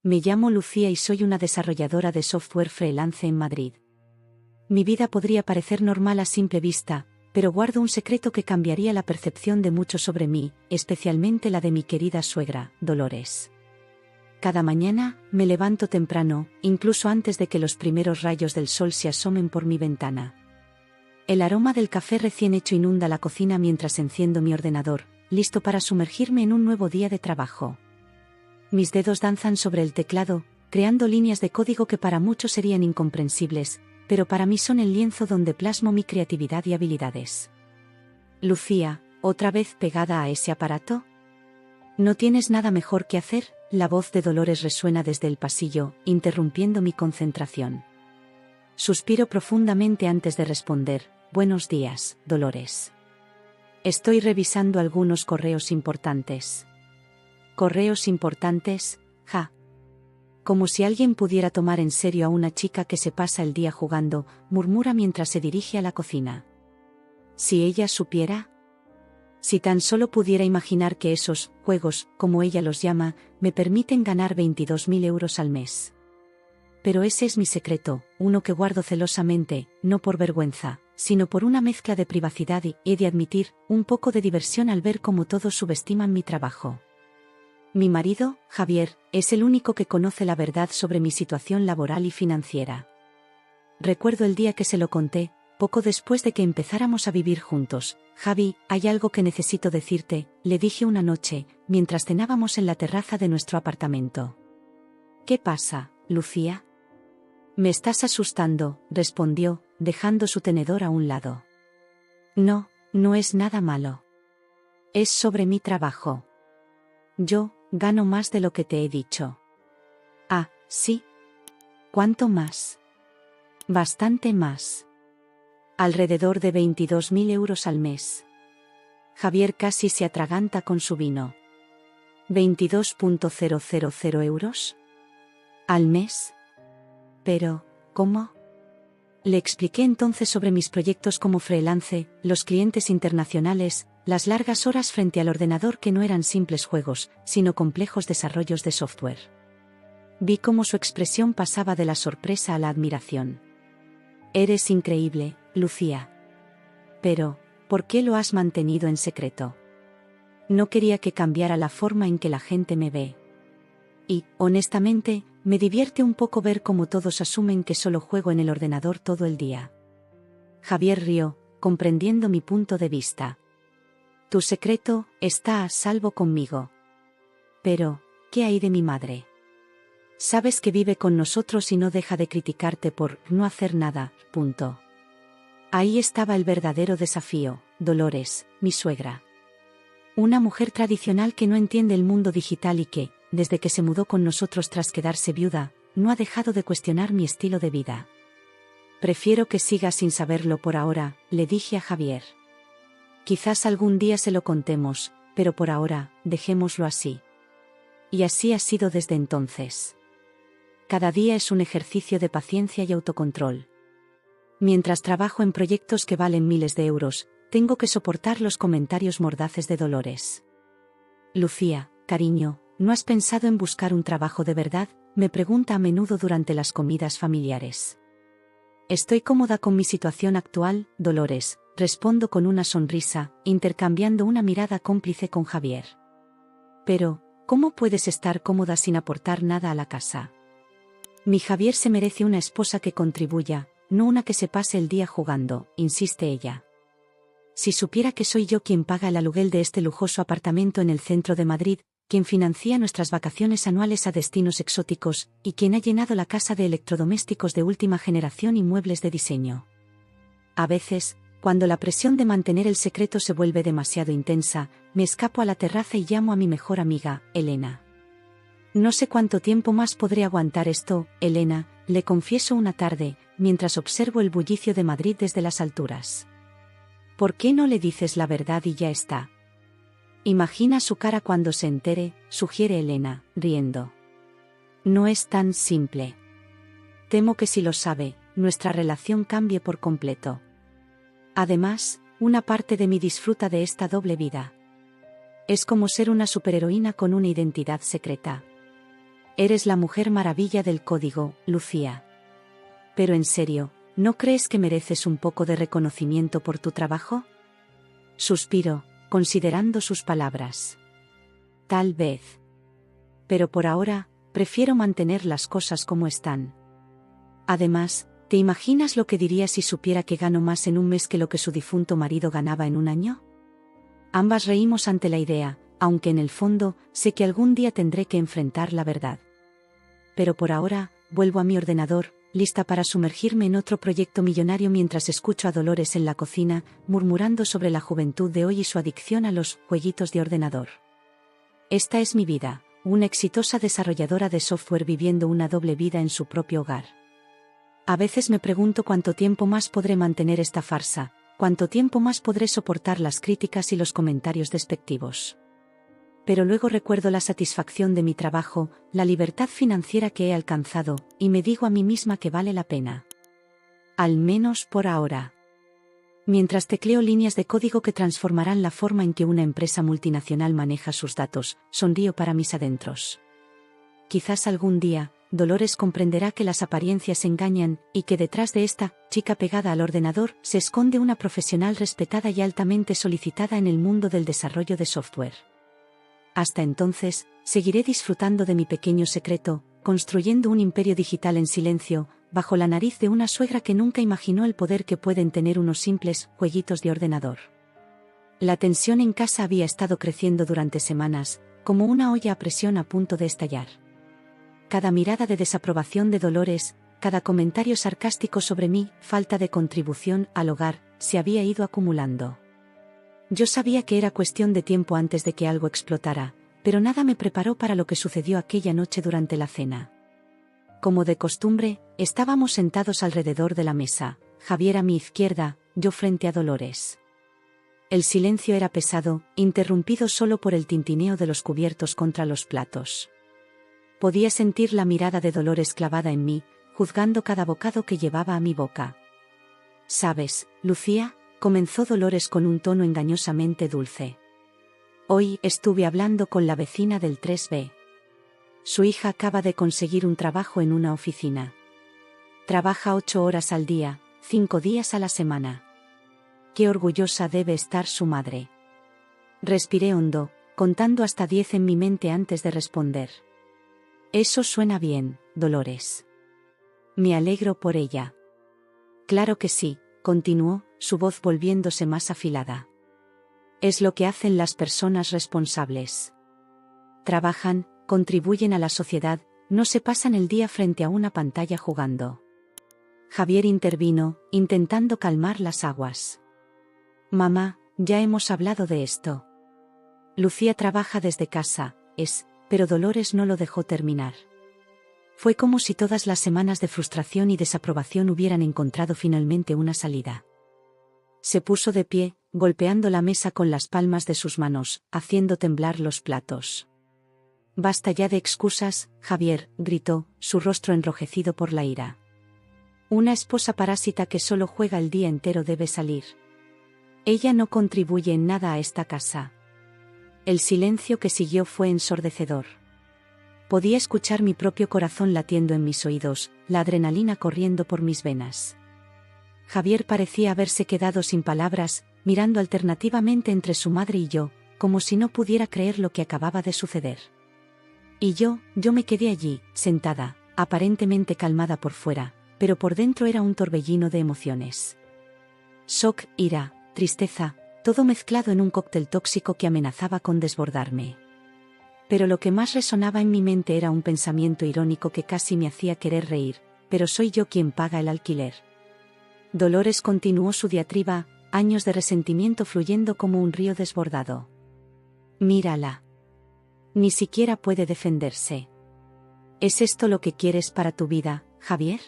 Me llamo Lucía y soy una desarrolladora de software freelance en Madrid. Mi vida podría parecer normal a simple vista, pero guardo un secreto que cambiaría la percepción de muchos sobre mí, especialmente la de mi querida suegra, Dolores. Cada mañana, me levanto temprano, incluso antes de que los primeros rayos del sol se asomen por mi ventana. El aroma del café recién hecho inunda la cocina mientras enciendo mi ordenador, listo para sumergirme en un nuevo día de trabajo. Mis dedos danzan sobre el teclado, creando líneas de código que para muchos serían incomprensibles, pero para mí son el lienzo donde plasmo mi creatividad y habilidades. Lucía, ¿otra vez pegada a ese aparato? ¿No tienes nada mejor que hacer? La voz de Dolores resuena desde el pasillo, interrumpiendo mi concentración. Suspiro profundamente antes de responder. Buenos días, Dolores. Estoy revisando algunos correos importantes. ¿Correos importantes? Ja. Como si alguien pudiera tomar en serio a una chica que se pasa el día jugando, murmura mientras se dirige a la cocina. Si ella supiera. Si tan solo pudiera imaginar que esos juegos, como ella los llama, me permiten ganar 22.000 euros al mes. Pero ese es mi secreto, uno que guardo celosamente, no por vergüenza, sino por una mezcla de privacidad y, he de admitir, un poco de diversión al ver cómo todos subestiman mi trabajo. Mi marido, Javier, es el único que conoce la verdad sobre mi situación laboral y financiera. Recuerdo el día que se lo conté, poco después de que empezáramos a vivir juntos. Javi, hay algo que necesito decirte, le dije una noche, mientras cenábamos en la terraza de nuestro apartamento. ¿Qué pasa, Lucía? Me estás asustando, respondió, dejando su tenedor a un lado. No, no es nada malo. Es sobre mi trabajo. Yo gano más de lo que te he dicho. Ah, ¿sí? ¿Cuánto más? Bastante más. Alrededor de 22.000 euros al mes. Javier casi se atraganta con su vino. ¿22.000 euros? ¿Al mes? Pero, ¿cómo? Le expliqué entonces sobre mis proyectos como freelance, los clientes internacionales, las largas horas frente al ordenador que no eran simples juegos, sino complejos desarrollos de software. Vi cómo su expresión pasaba de la sorpresa a la admiración. Eres increíble, Lucía. Pero, ¿por qué lo has mantenido en secreto? No quería que cambiara la forma en que la gente me ve. Y, honestamente, me divierte un poco ver cómo todos asumen que solo juego en el ordenador todo el día. Javier rió, comprendiendo mi punto de vista. Tu secreto está a salvo conmigo. Pero, ¿qué hay de mi madre? Sabes que vive con nosotros y no deja de criticarte por no hacer nada, punto. Ahí estaba el verdadero desafío, Dolores, mi suegra. Una mujer tradicional que no entiende el mundo digital y que, desde que se mudó con nosotros tras quedarse viuda, no ha dejado de cuestionar mi estilo de vida. Prefiero que sigas sin saberlo por ahora, le dije a Javier. Quizás algún día se lo contemos, pero por ahora, dejémoslo así. Y así ha sido desde entonces. Cada día es un ejercicio de paciencia y autocontrol. Mientras trabajo en proyectos que valen miles de euros, tengo que soportar los comentarios mordaces de Dolores. Lucía, cariño, ¿no has pensado en buscar un trabajo de verdad?, me pregunta a menudo durante las comidas familiares. Estoy cómoda con mi situación actual, Dolores, respondo con una sonrisa, intercambiando una mirada cómplice con Javier. Pero, ¿cómo puedes estar cómoda sin aportar nada a la casa? Mi Javier se merece una esposa que contribuya, no una que se pase el día jugando, insiste ella. Si supiera que soy yo quien paga el aluguel de este lujoso apartamento en el centro de Madrid, quien financia nuestras vacaciones anuales a destinos exóticos, y quien ha llenado la casa de electrodomésticos de última generación y muebles de diseño. A veces, cuando la presión de mantener el secreto se vuelve demasiado intensa, me escapo a la terraza y llamo a mi mejor amiga, Elena. No sé cuánto tiempo más podré aguantar esto, Elena, le confieso una tarde, mientras observo el bullicio de Madrid desde las alturas. ¿Por qué no le dices la verdad y ya está? Imagina su cara cuando se entere, sugiere Elena, riendo. No es tan simple. Temo que si lo sabe, nuestra relación cambie por completo. Además, una parte de mí disfruta de esta doble vida. Es como ser una superheroína con una identidad secreta. Eres la mujer maravilla del código, Lucía. Pero en serio, ¿no crees que mereces un poco de reconocimiento por tu trabajo? Suspiro, considerando sus palabras. Tal vez. Pero por ahora, prefiero mantener las cosas como están. Además, ¿te imaginas lo que diría si supiera que gano más en un mes que lo que su difunto marido ganaba en un año? Ambas reímos ante la idea, aunque en el fondo, sé que algún día tendré que enfrentar la verdad. Pero por ahora, vuelvo a mi ordenador, lista para sumergirme en otro proyecto millonario mientras escucho a Dolores en la cocina, murmurando sobre la juventud de hoy y su adicción a los jueguitos de ordenador. Esta es mi vida, una exitosa desarrolladora de software viviendo una doble vida en su propio hogar. A veces me pregunto cuánto tiempo más podré mantener esta farsa, cuánto tiempo más podré soportar las críticas y los comentarios despectivos. Pero luego recuerdo la satisfacción de mi trabajo, la libertad financiera que he alcanzado, y me digo a mí misma que vale la pena. Al menos por ahora. Mientras tecleo líneas de código que transformarán la forma en que una empresa multinacional maneja sus datos, sonrío para mis adentros. Quizás algún día, Dolores comprenderá que las apariencias engañan, y que detrás de esta chica pegada al ordenador se esconde una profesional respetada y altamente solicitada en el mundo del desarrollo de software. Hasta entonces, seguiré disfrutando de mi pequeño secreto, construyendo un imperio digital en silencio, bajo la nariz de una suegra que nunca imaginó el poder que pueden tener unos simples jueguitos de ordenador. La tensión en casa había estado creciendo durante semanas, como una olla a presión a punto de estallar. Cada mirada de desaprobación de Dolores, cada comentario sarcástico sobre mi falta de contribución al hogar, se había ido acumulando. Yo sabía que era cuestión de tiempo antes de que algo explotara, pero nada me preparó para lo que sucedió aquella noche durante la cena. Como de costumbre, estábamos sentados alrededor de la mesa, Javier a mi izquierda, yo frente a Dolores. El silencio era pesado, interrumpido solo por el tintineo de los cubiertos contra los platos. Podía sentir la mirada de Dolores clavada en mí, juzgando cada bocado que llevaba a mi boca. «¿Sabes, Lucía?», comenzó Dolores con un tono engañosamente dulce. «Hoy estuve hablando con la vecina del 3B. Su hija acaba de conseguir un trabajo en una oficina. Trabaja 8 horas al día, 5 días a la semana. Qué orgullosa debe estar su madre». Respiré hondo, contando hasta 10 en mi mente antes de responder. «Eso suena bien, Dolores. Me alegro por ella». «Claro que sí», continuó, su voz volviéndose más afilada. «Es lo que hacen las personas responsables. Trabajan, contribuyen a la sociedad, no se pasan el día frente a una pantalla jugando». Javier intervino, intentando calmar las aguas. «Mamá, ya hemos hablado de esto. Lucía trabaja desde casa, pero Dolores no lo dejó terminar. Fue como si todas las semanas de frustración y desaprobación hubieran encontrado finalmente una salida. Se puso de pie, golpeando la mesa con las palmas de sus manos, haciendo temblar los platos. «Basta ya de excusas, Javier», gritó, su rostro enrojecido por la ira. «Una esposa parásita que solo juega el día entero debe salir. Ella no contribuye en nada a esta casa». El silencio que siguió fue ensordecedor. Podía escuchar mi propio corazón latiendo en mis oídos, la adrenalina corriendo por mis venas. Javier parecía haberse quedado sin palabras, mirando alternativamente entre su madre y yo, como si no pudiera creer lo que acababa de suceder. Y yo me quedé allí, sentada, aparentemente calmada por fuera, pero por dentro era un torbellino de emociones. Shock, ira, tristeza, todo mezclado en un cóctel tóxico que amenazaba con desbordarme. Pero lo que más resonaba en mi mente era un pensamiento irónico que casi me hacía querer reír, pero soy yo quien paga el alquiler. Dolores continuó su diatriba, años de resentimiento fluyendo como un río desbordado. «Mírala. Ni siquiera puede defenderse. ¿Es esto lo que quieres para tu vida, Javier?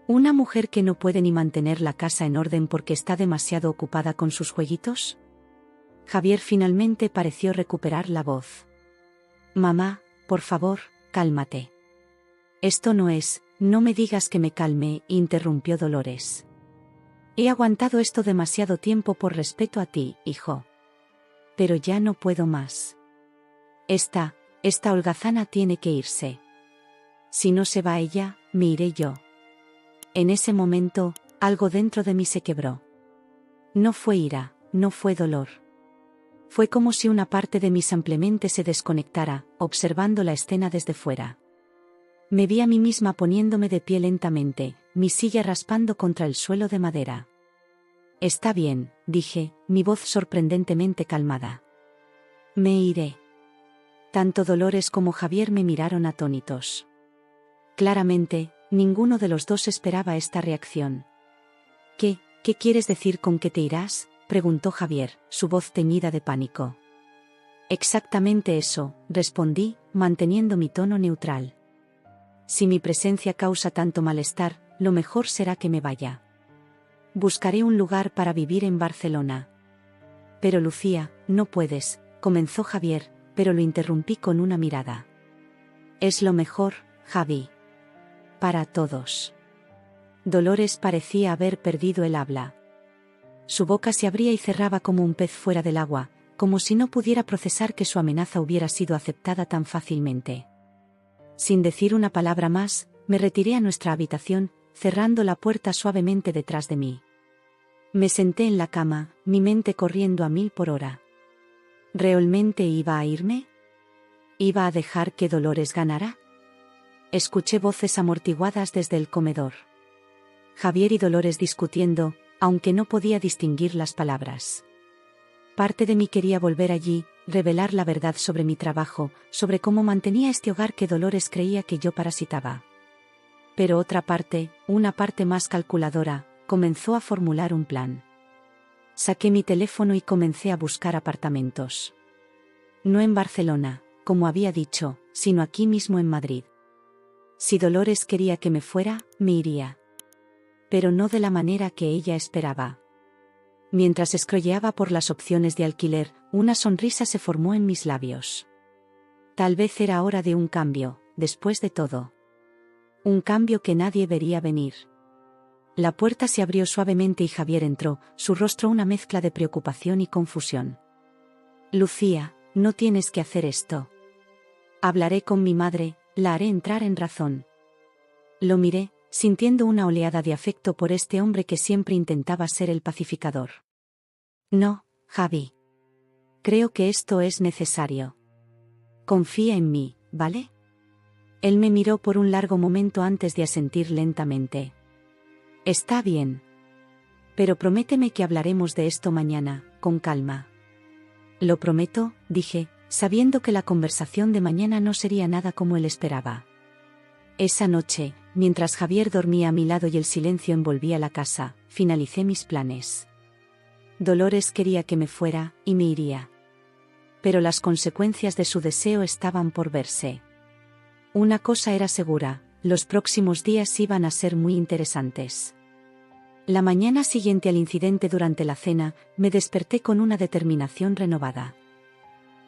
¿Una mujer que no puede ni mantener la casa en orden porque está demasiado ocupada con sus jueguitos?» Javier finalmente pareció recuperar la voz. «Mamá, por favor, cálmate». «Esto no me digas que me calme», interrumpió Dolores. «He aguantado esto demasiado tiempo por respeto a ti, hijo. Pero ya no puedo más. Esta holgazana tiene que irse». Si no se va ella, me iré yo. En ese momento, algo dentro de mí se quebró. No fue ira, no fue dolor. Fue como si una parte de mí simplemente se desconectara, observando la escena desde fuera. Me vi a mí misma poniéndome de pie lentamente, mi silla raspando contra el suelo de madera. Está bien, dije, mi voz sorprendentemente calmada. Me iré. Tanto Dolores como Javier me miraron atónitos. Claramente, ninguno de los dos esperaba esta reacción. ¿Qué quieres decir con que te irás?, preguntó Javier, su voz teñida de pánico. Exactamente eso, respondí, manteniendo mi tono neutral. Si mi presencia causa tanto malestar, lo mejor será que me vaya. Buscaré un lugar para vivir en Barcelona. Pero Lucía, no puedes, comenzó Javier, pero lo interrumpí con una mirada. Es lo mejor, Javi. Para todos. Dolores parecía haber perdido el habla. Su boca se abría y cerraba como un pez fuera del agua, como si no pudiera procesar que su amenaza hubiera sido aceptada tan fácilmente. Sin decir una palabra más, me retiré a nuestra habitación, cerrando la puerta suavemente detrás de mí. Me senté en la cama, mi mente corriendo a 1000 por hora. ¿Realmente iba a irme? ¿Iba a dejar que Dolores ganara? Escuché voces amortiguadas desde el comedor. Javier y Dolores discutiendo, aunque no podía distinguir las palabras. Parte de mí quería volver allí, revelar la verdad sobre mi trabajo, sobre cómo mantenía este hogar que Dolores creía que yo parasitaba. Pero otra parte, una parte más calculadora, comenzó a formular un plan. Saqué mi teléfono y comencé a buscar apartamentos. No en Barcelona, como había dicho, sino aquí mismo en Madrid. Si Dolores quería que me fuera, me iría. Pero no de la manera que ella esperaba. Mientras scrolleaba por las opciones de alquiler, una sonrisa se formó en mis labios. Tal vez era hora de un cambio, después de todo. Un cambio que nadie vería venir. La puerta se abrió suavemente y Javier entró, su rostro una mezcla de preocupación y confusión. Lucía, no tienes que hacer esto. Hablaré con mi madre, la haré entrar en razón. Lo miré, sintiendo una oleada de afecto por este hombre que siempre intentaba ser el pacificador. No, Javi. Creo que esto es necesario. Confía en mí, ¿vale? Él me miró por un largo momento antes de asentir lentamente. Está bien. Pero prométeme que hablaremos de esto mañana, con calma. Lo prometo, dije, sabiendo que la conversación de mañana no sería nada como él esperaba. Esa noche, mientras Javier dormía a mi lado y el silencio envolvía la casa, finalicé mis planes. Dolores quería que me fuera, y me iría. Pero las consecuencias de su deseo estaban por verse. Una cosa era segura, los próximos días iban a ser muy interesantes. La mañana siguiente al incidente durante la cena, me desperté con una determinación renovada.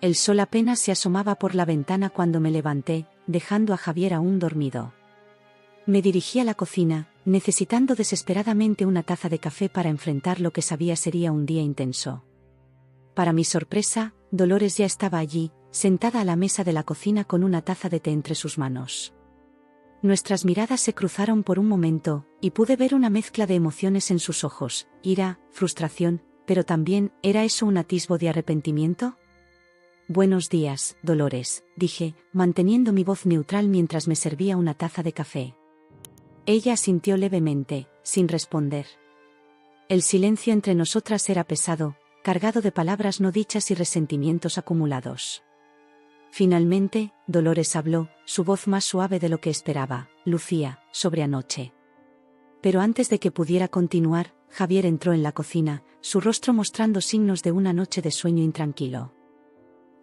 El sol apenas se asomaba por la ventana cuando me levanté, dejando a Javier aún dormido. Me dirigí a la cocina, necesitando desesperadamente una taza de café para enfrentar lo que sabía sería un día intenso. Para mi sorpresa, Dolores ya estaba allí, sentada a la mesa de la cocina con una taza de té entre sus manos. Nuestras miradas se cruzaron por un momento, y pude ver una mezcla de emociones en sus ojos, ira, frustración, pero también, ¿era eso un atisbo de arrepentimiento? Buenos días, Dolores, dije, manteniendo mi voz neutral mientras me servía una taza de café. Ella asintió levemente, sin responder. El silencio entre nosotras era pesado, cargado de palabras no dichas y resentimientos acumulados. Finalmente, Dolores habló, su voz más suave de lo que esperaba. Lucía, sobre anoche. Pero antes de que pudiera continuar, Javier entró en la cocina, su rostro mostrando signos de una noche de sueño intranquilo.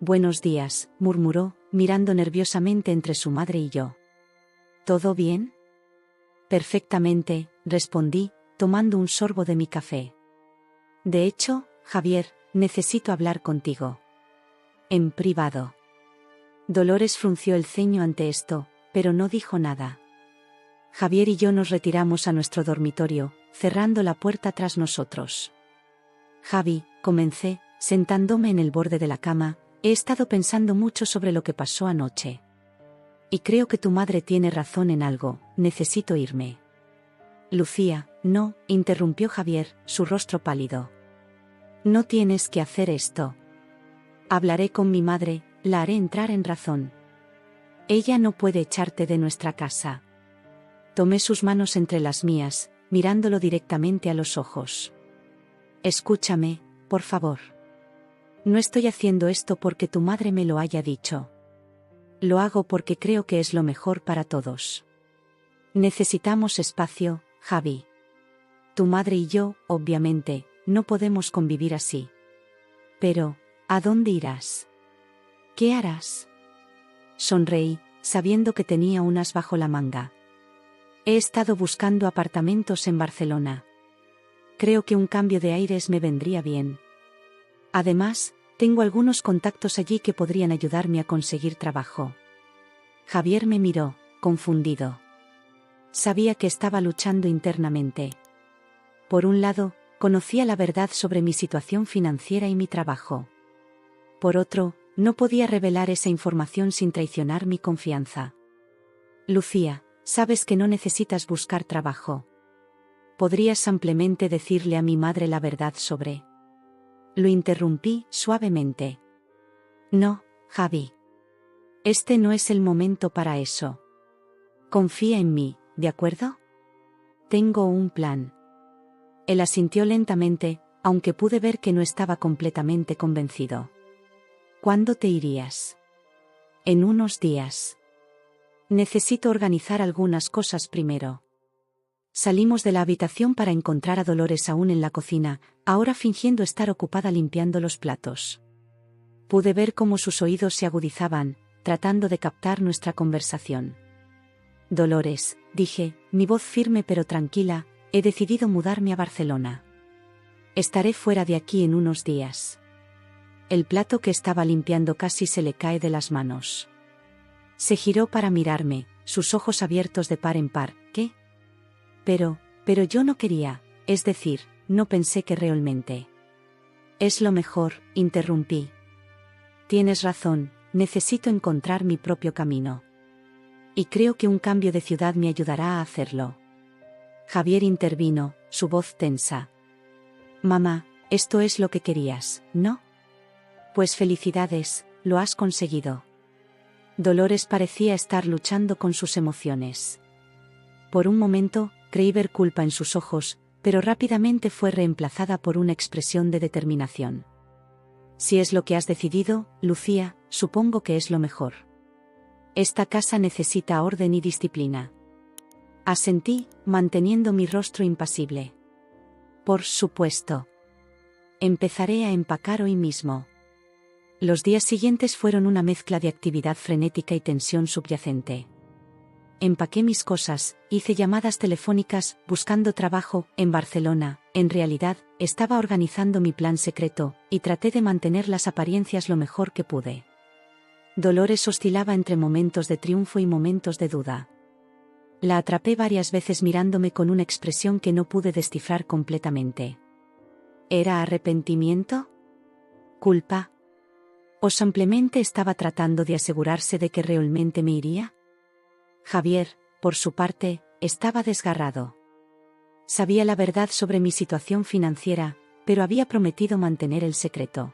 Buenos días, murmuró, mirando nerviosamente entre su madre y yo. ¿Todo bien? Perfectamente, respondí, tomando un sorbo de mi café. De hecho, Javier, necesito hablar contigo. En privado. Dolores frunció el ceño ante esto, pero no dijo nada. Javier y yo nos retiramos a nuestro dormitorio, cerrando la puerta tras nosotros. Javi, comencé, sentándome en el borde de la cama, he estado pensando mucho sobre lo que pasó anoche. Y creo que tu madre tiene razón en algo, necesito irme. Lucía, no, interrumpió Javier, su rostro pálido. No tienes que hacer esto. Hablaré con mi madre, la haré entrar en razón. Ella no puede echarte de nuestra casa. Tomé sus manos entre las mías, mirándolo directamente a los ojos. Escúchame, por favor. No estoy haciendo esto porque tu madre me lo haya dicho. Lo hago porque creo que es lo mejor para todos. Necesitamos espacio, Javi. Tu madre y yo, obviamente, no podemos convivir así. Pero, ¿a dónde irás? ¿Qué harás? Sonreí, sabiendo que tenía un as bajo la manga. He estado buscando apartamentos en Barcelona. Creo que un cambio de aires me vendría bien. Además, tengo algunos contactos allí que podrían ayudarme a conseguir trabajo. Javier me miró, confundido. Sabía que estaba luchando internamente. Por un lado, conocía la verdad sobre mi situación financiera y mi trabajo. Por otro, no podía revelar esa información sin traicionar mi confianza. Lucía, sabes que no necesitas buscar trabajo. ¿Podrías simplemente decirle a mi madre la verdad sobre? Lo interrumpí suavemente. No, Javi. Este no es el momento para eso. Confía en mí, ¿de acuerdo? Tengo un plan. Él asintió lentamente, aunque pude ver que no estaba completamente convencido. ¿Cuándo te irías? En unos días. Necesito organizar algunas cosas primero. Salimos de la habitación para encontrar a Dolores aún en la cocina, ahora fingiendo estar ocupada limpiando los platos. Pude ver cómo sus oídos se agudizaban, tratando de captar nuestra conversación. Dolores, dije, mi voz firme pero tranquila, he decidido mudarme a Barcelona. Estaré fuera de aquí en unos días. El plato que estaba limpiando casi se le cae de las manos. Se giró para mirarme, sus ojos abiertos de par en par. ¿Qué? Pero yo no quería, es decir, no pensé que realmente. Es lo mejor, interrumpí. Tienes razón, necesito encontrar mi propio camino. Y creo que un cambio de ciudad me ayudará a hacerlo. Javier intervino, su voz tensa. Mamá, esto es lo que querías, ¿no? Pues felicidades, lo has conseguido. Dolores parecía estar luchando con sus emociones. Por un momento, creí ver culpa en sus ojos, pero rápidamente fue reemplazada por una expresión de determinación. Si es lo que has decidido, Lucía, supongo que es lo mejor. Esta casa necesita orden y disciplina. Asentí, manteniendo mi rostro impasible. Por supuesto. Empezaré a empacar hoy mismo. Los días siguientes fueron una mezcla de actividad frenética y tensión subyacente. Empaqué mis cosas, hice llamadas telefónicas, buscando trabajo, en Barcelona. En realidad, estaba organizando mi plan secreto, y traté de mantener las apariencias lo mejor que pude. Dolores oscilaba entre momentos de triunfo y momentos de duda. La atrapé varias veces mirándome con una expresión que no pude descifrar completamente. ¿Era arrepentimiento? ¿Culpa? ¿O simplemente estaba tratando de asegurarse de que realmente me iría? Javier, por su parte, estaba desgarrado. Sabía la verdad sobre mi situación financiera, pero había prometido mantener el secreto.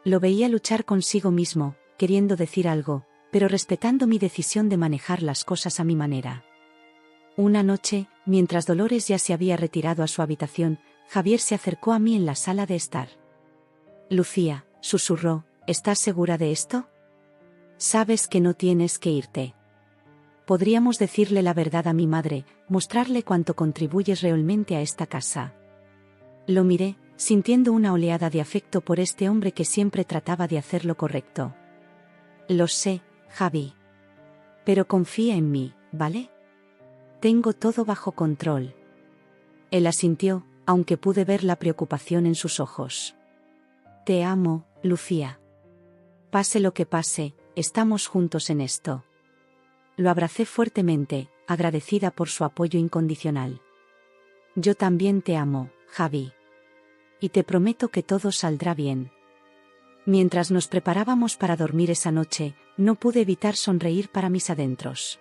Lo veía luchar consigo mismo, queriendo decir algo, pero respetando mi decisión de manejar las cosas a mi manera. Una noche, mientras Dolores ya se había retirado a su habitación, Javier se acercó a mí en la sala de estar. Lucía, susurró, ¿estás segura de esto? Sabes que no tienes que irte. Podríamos decirle la verdad a mi madre, mostrarle cuánto contribuyes realmente a esta casa. Lo miré, sintiendo una oleada de afecto por este hombre que siempre trataba de hacer lo correcto. Lo sé, Javi. Pero confía en mí, ¿vale? Tengo todo bajo control. Él asintió, aunque pude ver la preocupación en sus ojos. Te amo, Lucía. Pase lo que pase, estamos juntos en esto. Lo abracé fuertemente, agradecida por su apoyo incondicional. Yo también te amo, Javi. Y te prometo que todo saldrá bien. Mientras nos preparábamos para dormir esa noche, no pude evitar sonreír para mis adentros.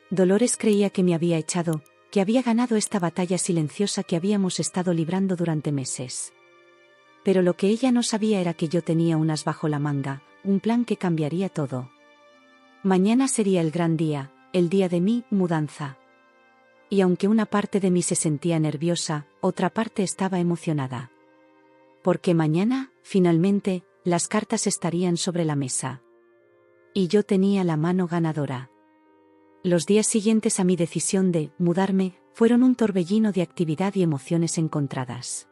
Dolores creía que me había echado, que había ganado esta batalla silenciosa que habíamos estado librando durante meses. Pero lo que ella no sabía era que yo tenía un as bajo la manga, un plan que cambiaría todo. Mañana sería el gran día, el día de mi mudanza. Y aunque una parte de mí se sentía nerviosa, otra parte estaba emocionada. Porque mañana, finalmente, las cartas estarían sobre la mesa. Y yo tenía la mano ganadora. Los días siguientes a mi decisión de mudarme fueron un torbellino de actividad y emociones encontradas.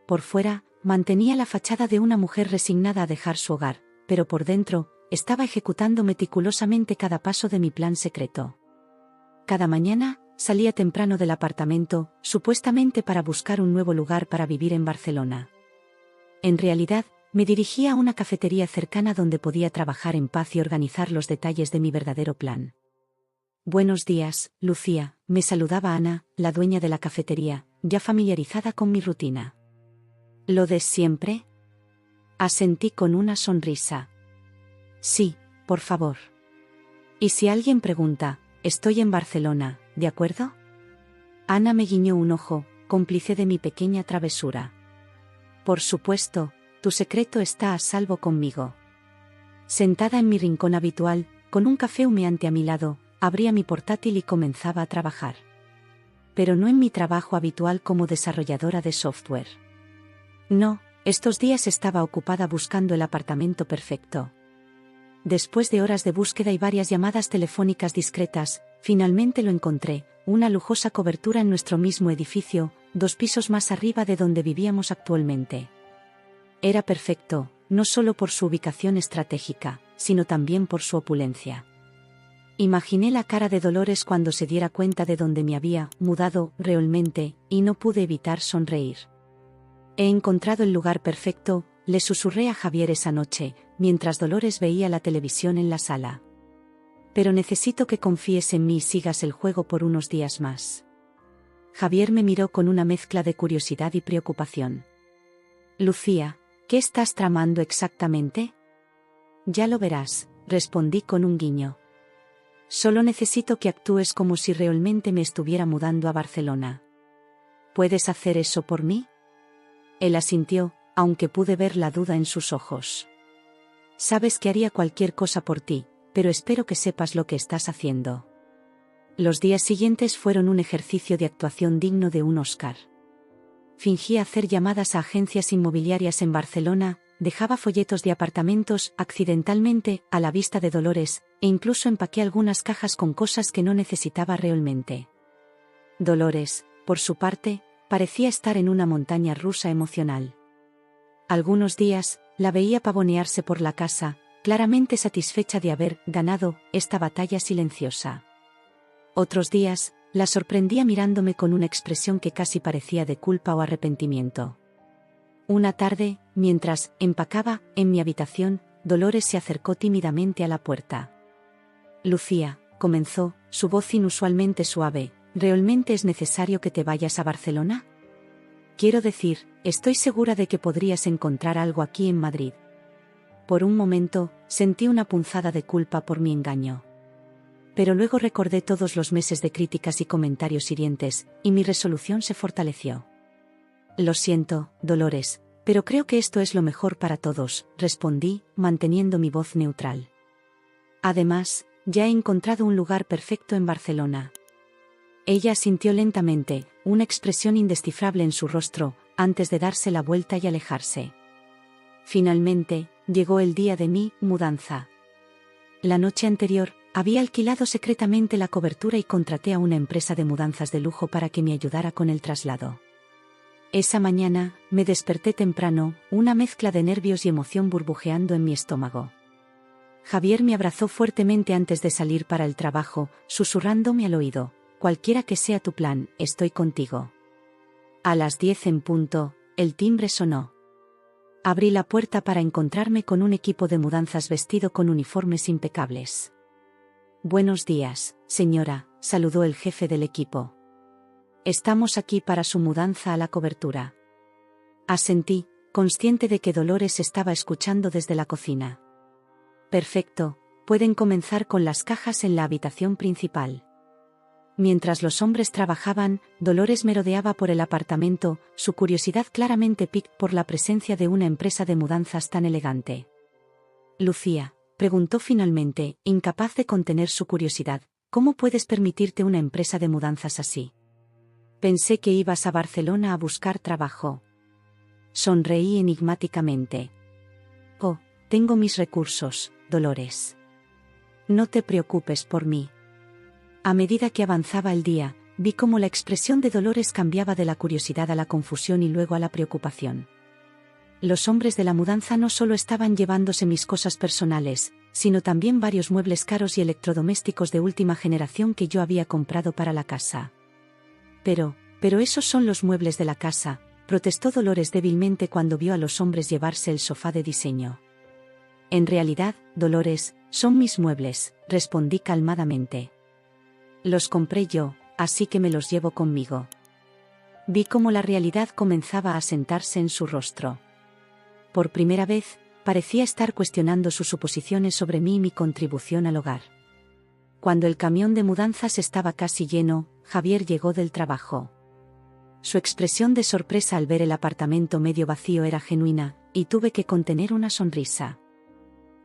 Por fuera, mantenía la fachada de una mujer resignada a dejar su hogar, pero por dentro, estaba ejecutando meticulosamente cada paso de mi plan secreto. Cada mañana, salía temprano del apartamento, supuestamente para buscar un nuevo lugar para vivir en Barcelona. En realidad, me dirigía a una cafetería cercana donde podía trabajar en paz y organizar los detalles de mi verdadero plan. «Buenos días, Lucía», me saludaba Ana, la dueña de la cafetería, ya familiarizada con mi rutina. «¿Lo de siempre?», asentí con una sonrisa. «Sí, por favor. Y si alguien pregunta, estoy en Barcelona, ¿de acuerdo?». Ana me guiñó un ojo, cómplice de mi pequeña travesura. «Por supuesto, tu secreto está a salvo conmigo». Sentada en mi rincón habitual, con un café humeante a mi lado, abría mi portátil y comenzaba a trabajar. Pero no en mi trabajo habitual como desarrolladora de software. No, estos días estaba ocupada buscando el apartamento perfecto. Después de horas de búsqueda y varias llamadas telefónicas discretas, finalmente lo encontré, una lujosa cobertura en nuestro mismo edificio, 2 pisos más arriba de donde vivíamos actualmente. Era perfecto, no solo por su ubicación estratégica, sino también por su opulencia. Imaginé la cara de Dolores cuando se diera cuenta de dónde me había mudado realmente, y no pude evitar sonreír. «He encontrado el lugar perfecto», le susurré a Javier esa noche, mientras Dolores veía la televisión en la sala. «Pero necesito que confíes en mí y sigas el juego por unos días más». Javier me miró con una mezcla de curiosidad y preocupación. «Lucía, ¿qué estás tramando exactamente?». «Ya lo verás», respondí con un guiño. «Solo necesito que actúes como si realmente me estuviera mudando a Barcelona». «¿Puedes hacer eso por mí?». Él asintió, aunque pude ver la duda en sus ojos. «Sabes que haría cualquier cosa por ti, pero espero que sepas lo que estás haciendo». Los días siguientes fueron un ejercicio de actuación digno de un Oscar. Fingí hacer llamadas a agencias inmobiliarias en Barcelona, dejaba folletos de apartamentos accidentalmente a la vista de Dolores, e incluso empaqué algunas cajas con cosas que no necesitaba realmente. Dolores, por su parte, parecía estar en una montaña rusa emocional. Algunos días, la veía pavonearse por la casa, claramente satisfecha de haber ganado esta batalla silenciosa. Otros días, la sorprendía mirándome con una expresión que casi parecía de culpa o arrepentimiento. Una tarde, mientras empacaba en mi habitación, Dolores se acercó tímidamente a la puerta. «Lucía», comenzó, su voz inusualmente suave, «¿realmente es necesario que te vayas a Barcelona? Quiero decir, estoy segura de que podrías encontrar algo aquí en Madrid». Por un momento, sentí una punzada de culpa por mi engaño. Pero luego recordé todos los meses de críticas y comentarios hirientes, y mi resolución se fortaleció. «Lo siento, Dolores, pero creo que esto es lo mejor para todos», respondí, manteniendo mi voz neutral. «Además, ya he encontrado un lugar perfecto en Barcelona». Ella asintió lentamente, una expresión indescifrable en su rostro, antes de darse la vuelta y alejarse. Finalmente, llegó el día de mi mudanza. La noche anterior, había alquilado secretamente la cobertura y contraté a una empresa de mudanzas de lujo para que me ayudara con el traslado. Esa mañana, me desperté temprano, una mezcla de nervios y emoción burbujeando en mi estómago. Javier me abrazó fuertemente antes de salir para el trabajo, susurrándome al oído: «Cualquiera que sea tu plan, estoy contigo». A las 10 en punto, el timbre sonó. Abrí la puerta para encontrarme con un equipo de mudanzas vestido con uniformes impecables. «Buenos días, señora», saludó el jefe del equipo. «Estamos aquí para su mudanza a la cobertura». Asentí, consciente de que Dolores estaba escuchando desde la cocina. Perfecto, pueden comenzar con las cajas en la habitación principal. Mientras los hombres trabajaban, Dolores merodeaba por el apartamento, su curiosidad claramente picada por la presencia de una empresa de mudanzas tan elegante. Lucía, preguntó finalmente, incapaz de contener su curiosidad, ¿cómo puedes permitirte una empresa de mudanzas así? Pensé que ibas a Barcelona a buscar trabajo. Sonreí enigmáticamente. Oh, tengo mis recursos, Dolores. No te preocupes por mí. A medida que avanzaba el día, vi cómo la expresión de Dolores cambiaba de la curiosidad a la confusión y luego a la preocupación. Los hombres de la mudanza no solo estaban llevándose mis cosas personales, sino también varios muebles caros y electrodomésticos de última generación que yo había comprado para la casa. Pero esos son los muebles de la casa, protestó Dolores débilmente cuando vio a los hombres llevarse el sofá de diseño. En realidad, Dolores, son mis muebles, respondí calmadamente. Los compré yo, así que me los llevo conmigo. Vi cómo la realidad comenzaba a asentarse en su rostro. Por primera vez, parecía estar cuestionando sus suposiciones sobre mí y mi contribución al hogar. Cuando el camión de mudanzas estaba casi lleno, Javier llegó del trabajo. Su expresión de sorpresa al ver el apartamento medio vacío era genuina, y tuve que contener una sonrisa.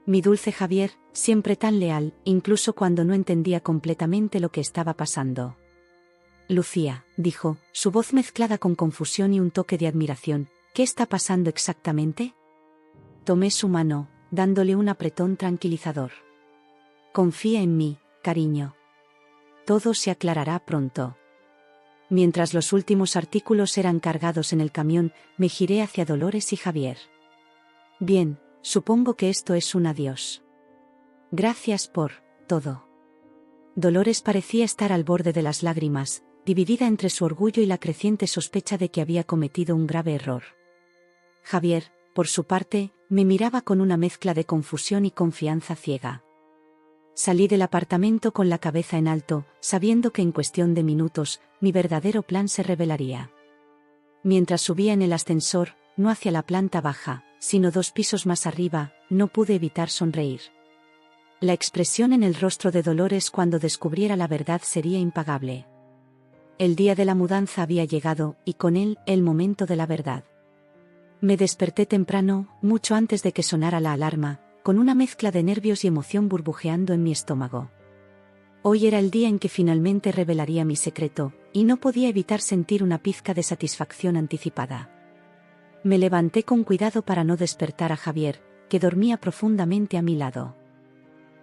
Mi dulce Javier, siempre tan leal, incluso cuando no entendía completamente lo que estaba pasando. Lucía, dijo, su voz mezclada con confusión y un toque de admiración, ¿qué está pasando exactamente? Tomé su mano, dándole un apretón tranquilizador. Confía en mí, cariño. Todo se aclarará pronto. Mientras los últimos artículos eran cargados en el camión, me giré hacia Dolores y Javier. Bien, supongo que esto es un adiós. Gracias por todo. Dolores parecía estar al borde de las lágrimas, dividida entre su orgullo y la creciente sospecha de que había cometido un grave error. Javier, por su parte, me miraba con una mezcla de confusión y confianza ciega. Salí del apartamento con la cabeza en alto, sabiendo que en cuestión de minutos, mi verdadero plan se revelaría. Mientras subía en el ascensor, no hacia la planta baja, sino 2 pisos más arriba, no pude evitar sonreír. La expresión en el rostro de Dolores cuando descubriera la verdad sería impagable. El día de la mudanza había llegado, y con él, el momento de la verdad. Me desperté temprano, mucho antes de que sonara la alarma, con una mezcla de nervios y emoción burbujeando en mi estómago. Hoy era el día en que finalmente revelaría mi secreto, y no podía evitar sentir una pizca de satisfacción anticipada. Me levanté con cuidado para no despertar a Javier, que dormía profundamente a mi lado.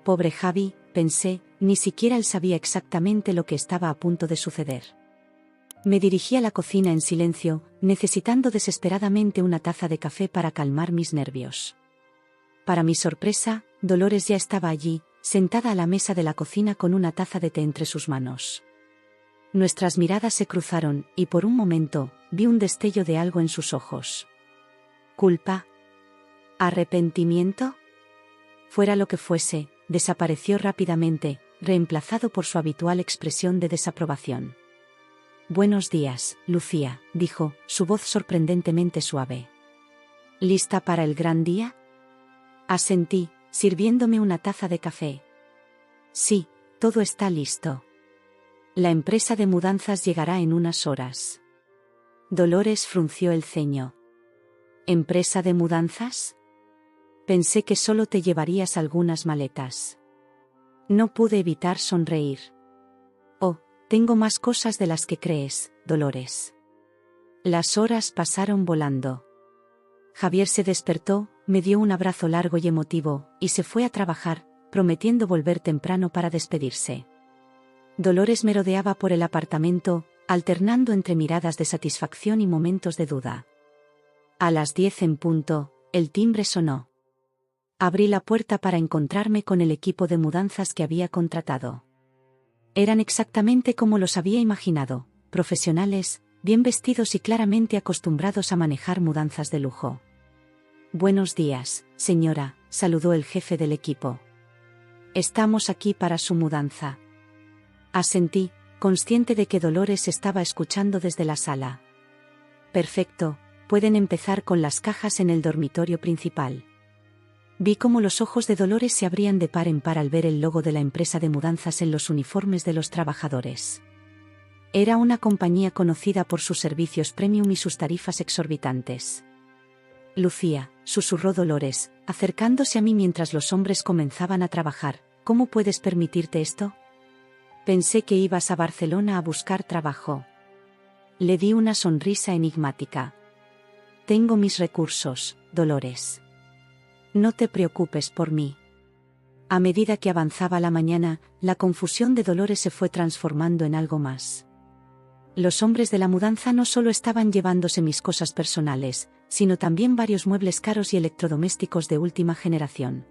Pobre Javi, pensé, ni siquiera él sabía exactamente lo que estaba a punto de suceder. Me dirigí a la cocina en silencio, necesitando desesperadamente una taza de café para calmar mis nervios. Para mi sorpresa, Dolores ya estaba allí, sentada a la mesa de la cocina con una taza de té entre sus manos. Nuestras miradas se cruzaron, y por un momento, vi un destello de algo en sus ojos. ¿Culpa? ¿Arrepentimiento? Fuera lo que fuese, desapareció rápidamente, reemplazado por su habitual expresión de desaprobación. Buenos días, Lucía, dijo, su voz sorprendentemente suave. ¿Lista para el gran día? Asentí, sirviéndome una taza de café. Sí, todo está listo. La empresa de mudanzas llegará en unas horas. Dolores frunció el ceño. ¿Empresa de mudanzas? Pensé que solo te llevarías algunas maletas. No pude evitar sonreír. Oh, tengo más cosas de las que crees, Dolores. Las horas pasaron volando. Javier se despertó, me dio un abrazo largo y emotivo, y se fue a trabajar, prometiendo volver temprano para despedirse. Dolores merodeaba por el apartamento, alternando entre miradas de satisfacción y momentos de duda. A las 10 en punto, el timbre sonó. Abrí la puerta para encontrarme con el equipo de mudanzas que había contratado. Eran exactamente como los había imaginado, profesionales, bien vestidos y claramente acostumbrados a manejar mudanzas de lujo. Buenos días, señora, saludó el jefe del equipo. Estamos aquí para su mudanza. Asentí, consciente de que Dolores estaba escuchando desde la sala. Perfecto, pueden empezar con las cajas en el dormitorio principal. Vi cómo los ojos de Dolores se abrían de par en par al ver el logo de la empresa de mudanzas en los uniformes de los trabajadores. Era una compañía conocida por sus servicios premium y sus tarifas exorbitantes. Lucía, susurró Dolores, acercándose a mí mientras los hombres comenzaban a trabajar, ¿cómo puedes permitirte esto? Pensé que ibas a Barcelona a buscar trabajo. Le di una sonrisa enigmática. Tengo mis recursos, Dolores. No te preocupes por mí. A medida que avanzaba la mañana, la confusión de Dolores se fue transformando en algo más. Los hombres de la mudanza no solo estaban llevándose mis cosas personales, sino también varios muebles caros y electrodomésticos de última generación.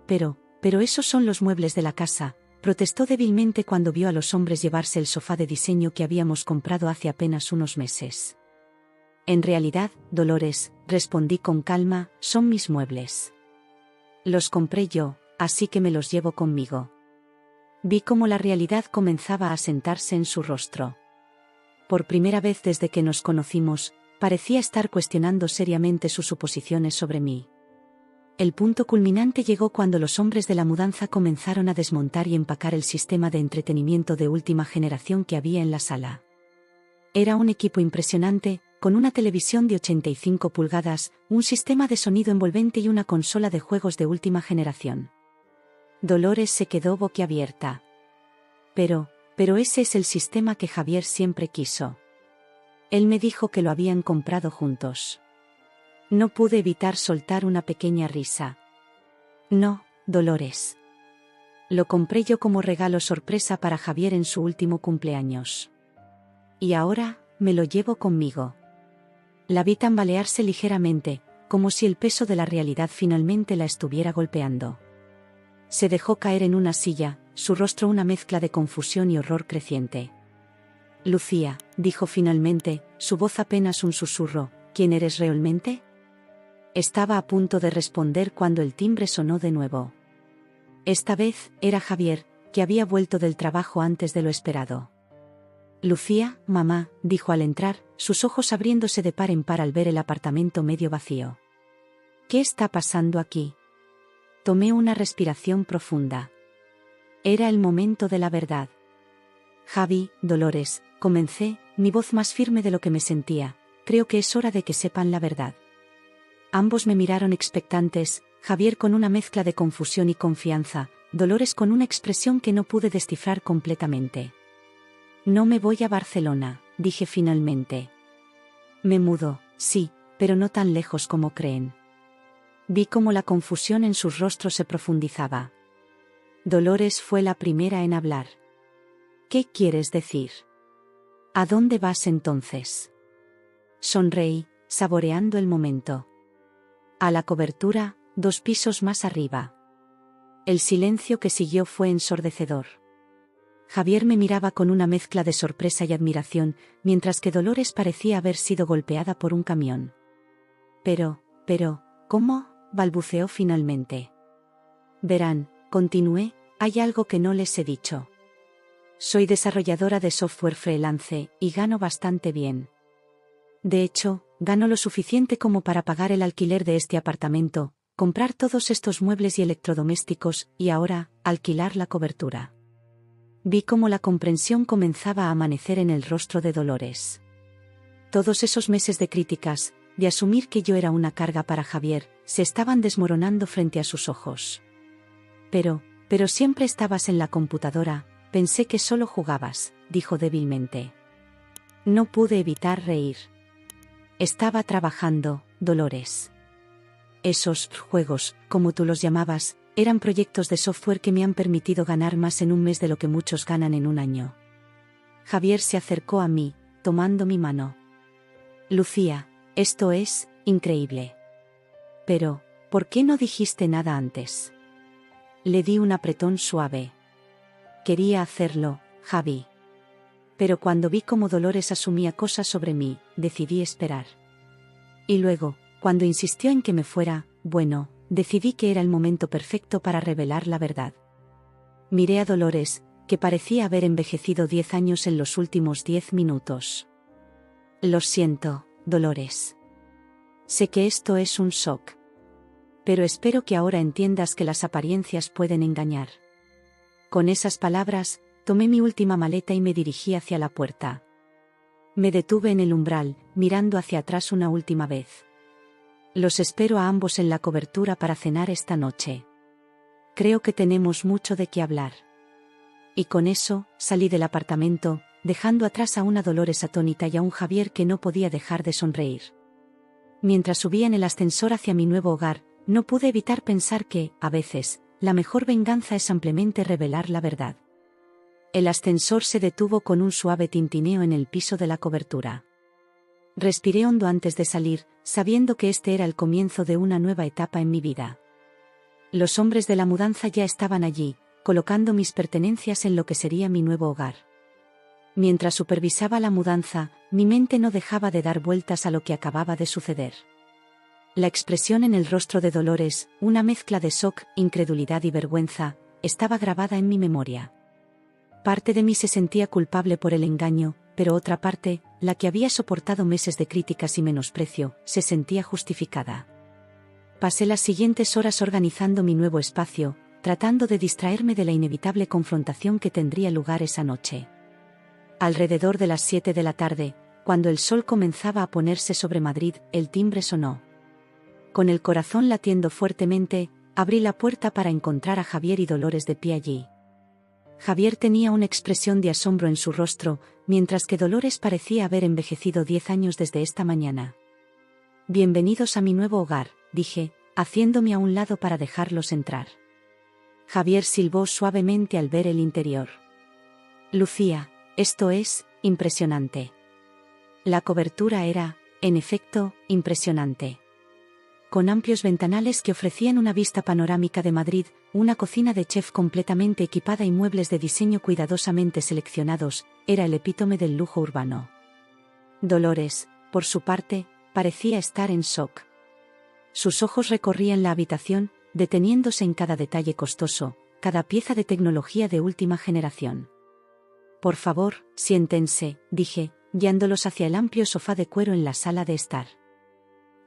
Pero esos son los muebles de la casa, protestó débilmente cuando vio a los hombres llevarse el sofá de diseño que habíamos comprado hace apenas unos meses. En realidad, Dolores, respondí con calma, son mis muebles. Los compré yo, así que me los llevo conmigo. Vi cómo la realidad comenzaba a asentarse en su rostro. Por primera vez desde que nos conocimos, parecía estar cuestionando seriamente sus suposiciones sobre mí. El punto culminante llegó cuando los hombres de la mudanza comenzaron a desmontar y empacar el sistema de entretenimiento de última generación que había en la sala. Era un equipo impresionante, con una televisión de 85 pulgadas, un sistema de sonido envolvente y una consola de juegos de última generación. Dolores se quedó boquiabierta. Pero ese es el sistema que Javier siempre quiso. Él me dijo que lo habían comprado juntos. No pude evitar soltar una pequeña risa. No, Dolores. Lo compré yo como regalo sorpresa para Javier en su último cumpleaños. Y ahora, me lo llevo conmigo. La vi tambalearse ligeramente, como si el peso de la realidad finalmente la estuviera golpeando. Se dejó caer en una silla, su rostro una mezcla de confusión y horror creciente. Lucía, dijo finalmente, su voz apenas un susurro, ¿quién eres realmente? Estaba a punto de responder cuando el timbre sonó de nuevo. Esta vez, era Javier, que había vuelto del trabajo antes de lo esperado. Lucía, mamá, dijo al entrar, sus ojos abriéndose de par en par al ver el apartamento medio vacío. ¿Qué está pasando aquí? Tomé una respiración profunda. Era el momento de la verdad. Javi, Dolores, comencé, mi voz más firme de lo que me sentía, creo que es hora de que sepan la verdad. Ambos me miraron expectantes, Javier con una mezcla de confusión y confianza, Dolores con una expresión que no pude descifrar completamente. No me voy a Barcelona, dije finalmente. Me mudo, sí, pero no tan lejos como creen. Vi cómo la confusión en sus rostros se profundizaba. Dolores fue la primera en hablar. ¿Qué quieres decir? ¿A dónde vas entonces? Sonreí, saboreando el momento. A la cobertura, 2 pisos más arriba. El silencio que siguió fue ensordecedor. Javier me miraba con una mezcla de sorpresa y admiración, mientras que Dolores parecía haber sido golpeada por un camión. Pero, ¿cómo?, balbuceó finalmente. Verán, continué, hay algo que no les he dicho. Soy desarrolladora de software freelance, y gano bastante bien. De hecho, gano lo suficiente como para pagar el alquiler de este apartamento, comprar todos estos muebles y electrodomésticos, y ahora, alquilar la cobertura. Vi cómo la comprensión comenzaba a amanecer en el rostro de Dolores. Todos esos meses de críticas, de asumir que yo era una carga para Javier, se estaban desmoronando frente a sus ojos. Pero siempre estabas en la computadora, pensé que solo jugabas, dijo débilmente. No pude evitar reír. Estaba trabajando, Dolores. Esos juegos, como tú los llamabas, eran proyectos de software que me han permitido ganar más en un mes de lo que muchos ganan en un año. Javier se acercó a mí, tomando mi mano. Lucía, esto es increíble. Pero, ¿por qué no dijiste nada antes? Le di un apretón suave. Quería hacerlo, Javi. Pero cuando vi cómo Dolores asumía cosas sobre mí, decidí esperar. Y luego, cuando insistió en que me fuera, bueno, decidí que era el momento perfecto para revelar la verdad. Miré a Dolores, que parecía haber envejecido 10 años en los últimos 10 minutos. Lo siento, Dolores. Sé que esto es un shock. Pero espero que ahora entiendas que las apariencias pueden engañar. Con esas palabras, tomé mi última maleta y me dirigí hacia la puerta. Me detuve en el umbral, mirando hacia atrás una última vez. Los espero a ambos en la cobertura para cenar esta noche. Creo que tenemos mucho de qué hablar. Y con eso, salí del apartamento, dejando atrás a una Dolores atónita y a un Javier que no podía dejar de sonreír. Mientras subía en el ascensor hacia mi nuevo hogar, no pude evitar pensar que, a veces, la mejor venganza es ampliamente revelar la verdad. El ascensor se detuvo con un suave tintineo en el piso de la cobertura. Respiré hondo antes de salir, sabiendo que este era el comienzo de una nueva etapa en mi vida. Los hombres de la mudanza ya estaban allí, colocando mis pertenencias en lo que sería mi nuevo hogar. Mientras supervisaba la mudanza, mi mente no dejaba de dar vueltas a lo que acababa de suceder. La expresión en el rostro de Dolores, una mezcla de shock, incredulidad y vergüenza, estaba grabada en mi memoria. Parte de mí se sentía culpable por el engaño, pero otra parte, la que había soportado meses de críticas y menosprecio, se sentía justificada. Pasé las siguientes horas organizando mi nuevo espacio, tratando de distraerme de la inevitable confrontación que tendría lugar esa noche. Alrededor de las 7 de la tarde, cuando el sol comenzaba a ponerse sobre Madrid, el timbre sonó. Con el corazón latiendo fuertemente, abrí la puerta para encontrar a Javier y Dolores de pie allí. Javier tenía una expresión de asombro en su rostro, mientras que Dolores parecía haber envejecido 10 años desde esta mañana. «Bienvenidos a mi nuevo hogar», dije, haciéndome a un lado para dejarlos entrar. Javier silbó suavemente al ver el interior. «Lucía, esto es impresionante». La cobertura era, en efecto, impresionante. Con amplios ventanales que ofrecían una vista panorámica de Madrid, una cocina de chef completamente equipada y muebles de diseño cuidadosamente seleccionados, era el epítome del lujo urbano. Dolores, por su parte, parecía estar en shock. Sus ojos recorrían la habitación, deteniéndose en cada detalle costoso, cada pieza de tecnología de última generación. «Por favor, siéntense», dije, guiándolos hacia el amplio sofá de cuero en la sala de estar.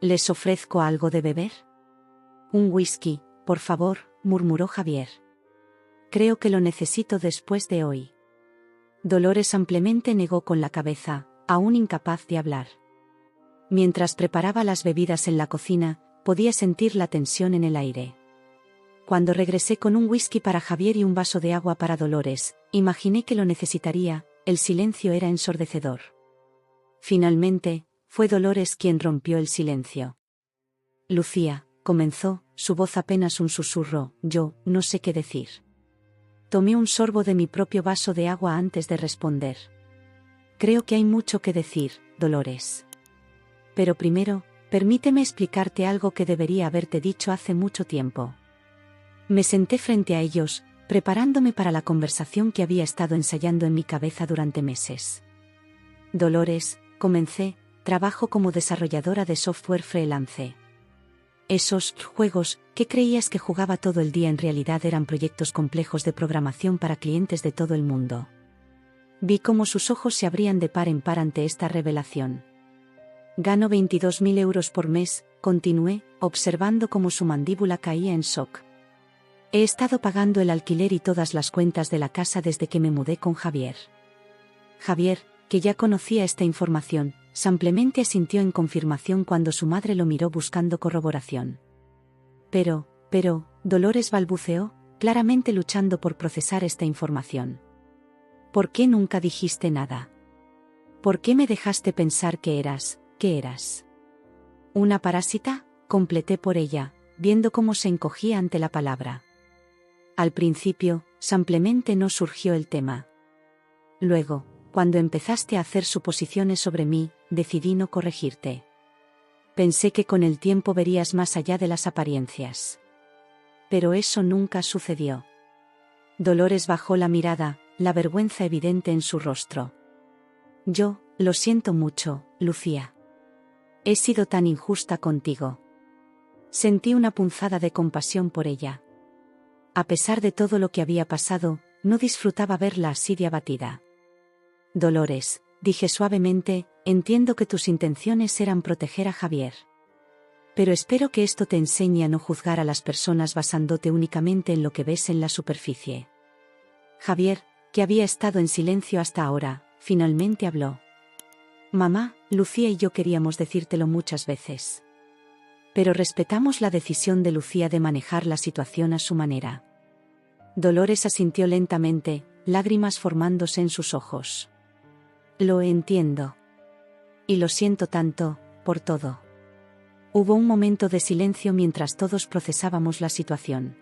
«¿Les ofrezco algo de beber?» «Un whisky, por favor», murmuró Javier. «Creo que lo necesito después de hoy». Dolores ampliamente negó con la cabeza, aún incapaz de hablar. Mientras preparaba las bebidas en la cocina, podía sentir la tensión en el aire. Cuando regresé con un whisky para Javier y un vaso de agua para Dolores, imaginé que lo necesitaría, el silencio era ensordecedor. Finalmente, fue Dolores quien rompió el silencio. «Lucía», comenzó, su voz apenas un susurro, «yo no sé qué decir». Tomé un sorbo de mi propio vaso de agua antes de responder. «Creo que hay mucho que decir, Dolores. Pero primero, permíteme explicarte algo que debería haberte dicho hace mucho tiempo». Me senté frente a ellos, preparándome para la conversación que había estado ensayando en mi cabeza durante meses. «Dolores», comencé, «trabajo como desarrolladora de software freelance. Esos juegos que creías que jugaba todo el día en realidad eran proyectos complejos de programación para clientes de todo el mundo». Vi cómo sus ojos se abrían de par en par ante esta revelación. «Gano 22.000 euros por mes», continué, observando cómo su mandíbula caía en shock. «He estado pagando el alquiler y todas las cuentas de la casa desde que me mudé con Javier». Javier, que ya conocía esta información, simplemente asintió en confirmación cuando su madre lo miró buscando corroboración. Pero, Dolores balbuceó, claramente luchando por procesar esta información. «¿Por qué nunca dijiste nada? ¿Por qué me dejaste pensar que eras, una parásita?», completé por ella, viendo cómo se encogía ante la palabra. «Al principio, simplemente no surgió el tema. Luego, cuando empezaste a hacer suposiciones sobre mí, decidí no corregirte. Pensé que con el tiempo verías más allá de las apariencias. Pero eso nunca sucedió». Dolores bajó la mirada, la vergüenza evidente en su rostro. «Yo, lo siento mucho, Lucía. He sido tan injusta contigo». Sentí una punzada de compasión por ella. A pesar de todo lo que había pasado, no disfrutaba verla así de abatida. «Dolores», dije suavemente, «entiendo que tus intenciones eran proteger a Javier. Pero espero que esto te enseñe a no juzgar a las personas basándote únicamente en lo que ves en la superficie. Javier, que había estado en silencio hasta ahora, finalmente habló. Mamá, Lucía y yo queríamos decírtelo muchas veces. Pero respetamos la decisión de Lucía de manejar la situación a su manera. Dolores asintió lentamente, lágrimas formándose en sus ojos. Lo entiendo. Y lo siento tanto, por todo. Hubo un momento de silencio mientras todos procesábamos la situación.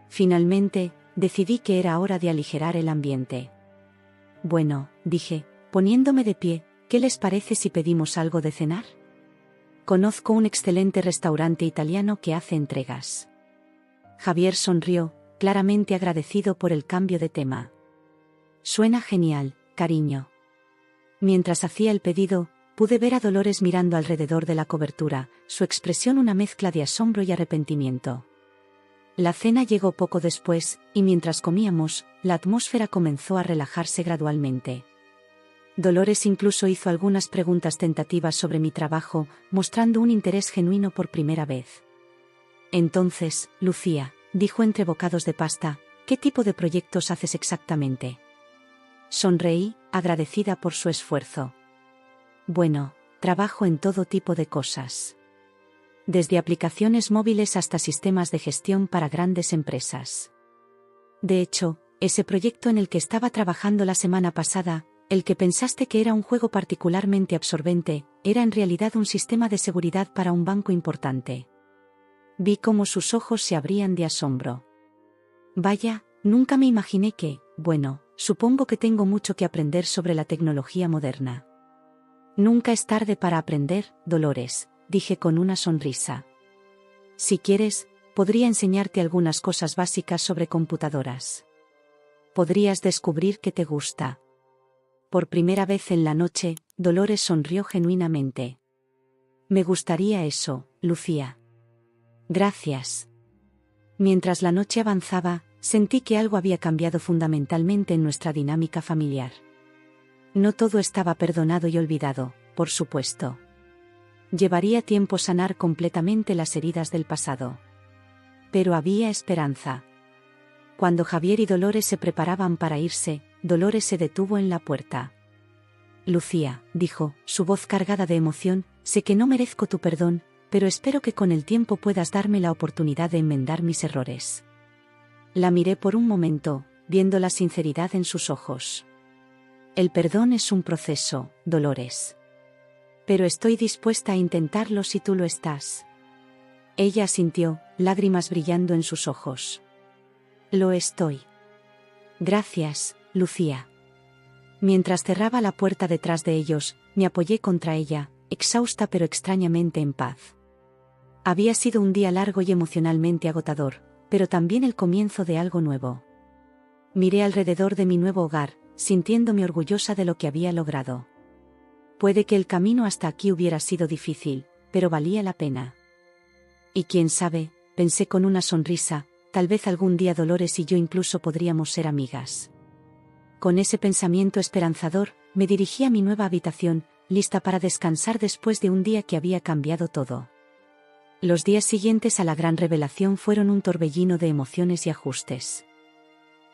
Finalmente, decidí que era hora de aligerar el ambiente. Bueno, dije, poniéndome de pie, ¿qué les parece si pedimos algo de cenar? Conozco un excelente restaurante italiano que hace entregas. Javier sonrió, claramente agradecido por el cambio de tema. Suena genial, cariño. Mientras hacía el pedido, pude ver a Dolores mirando alrededor de la cobertura, su expresión una mezcla de asombro y arrepentimiento. La cena llegó poco después, y mientras comíamos, la atmósfera comenzó a relajarse gradualmente. Dolores incluso hizo algunas preguntas tentativas sobre mi trabajo, mostrando un interés genuino por primera vez. Entonces, Lucía, dijo entre bocados de pasta, ¿qué tipo de proyectos haces exactamente? Sonreí, agradecida por su esfuerzo. Bueno, trabajo en todo tipo de cosas. Desde aplicaciones móviles hasta sistemas de gestión para grandes empresas. De hecho, ese proyecto en el que estaba trabajando la semana pasada, el que pensaste que era un juego particularmente absorbente, era en realidad un sistema de seguridad para un banco importante. Vi cómo sus ojos se abrían de asombro. Vaya, nunca me imaginé que, bueno, supongo que tengo mucho que aprender sobre la tecnología moderna. Nunca es tarde para aprender, Dolores, dije con una sonrisa. Si quieres, podría enseñarte algunas cosas básicas sobre computadoras. Podrías descubrir que te gusta. Por primera vez en la noche, Dolores sonrió genuinamente. Me gustaría eso, Lucía. Gracias. Mientras la noche avanzaba, sentí que algo había cambiado fundamentalmente en nuestra dinámica familiar. No todo estaba perdonado y olvidado, por supuesto. Llevaría tiempo sanar completamente las heridas del pasado. Pero había esperanza. Cuando Javier y Dolores se preparaban para irse, Dolores se detuvo en la puerta. Lucía, dijo, su voz cargada de emoción, sé que no merezco tu perdón, pero espero que con el tiempo puedas darme la oportunidad de enmendar mis errores. La miré por un momento, viendo la sinceridad en sus ojos. El perdón es un proceso, Dolores. Pero estoy dispuesta a intentarlo si tú lo estás. Ella asintió, lágrimas brillando en sus ojos. Lo estoy. Gracias, Lucía. Mientras cerraba la puerta detrás de ellos, me apoyé contra ella, exhausta pero extrañamente en paz. Había sido un día largo y emocionalmente agotador, pero también el comienzo de algo nuevo. Miré alrededor de mi nuevo hogar, sintiéndome orgullosa de lo que había logrado. Puede que el camino hasta aquí hubiera sido difícil, pero valía la pena. Y quién sabe, pensé con una sonrisa, tal vez algún día Dolores y yo incluso podríamos ser amigas. Con ese pensamiento esperanzador, me dirigí a mi nueva habitación, lista para descansar después de un día que había cambiado todo. Los días siguientes a la gran revelación fueron un torbellino de emociones y ajustes.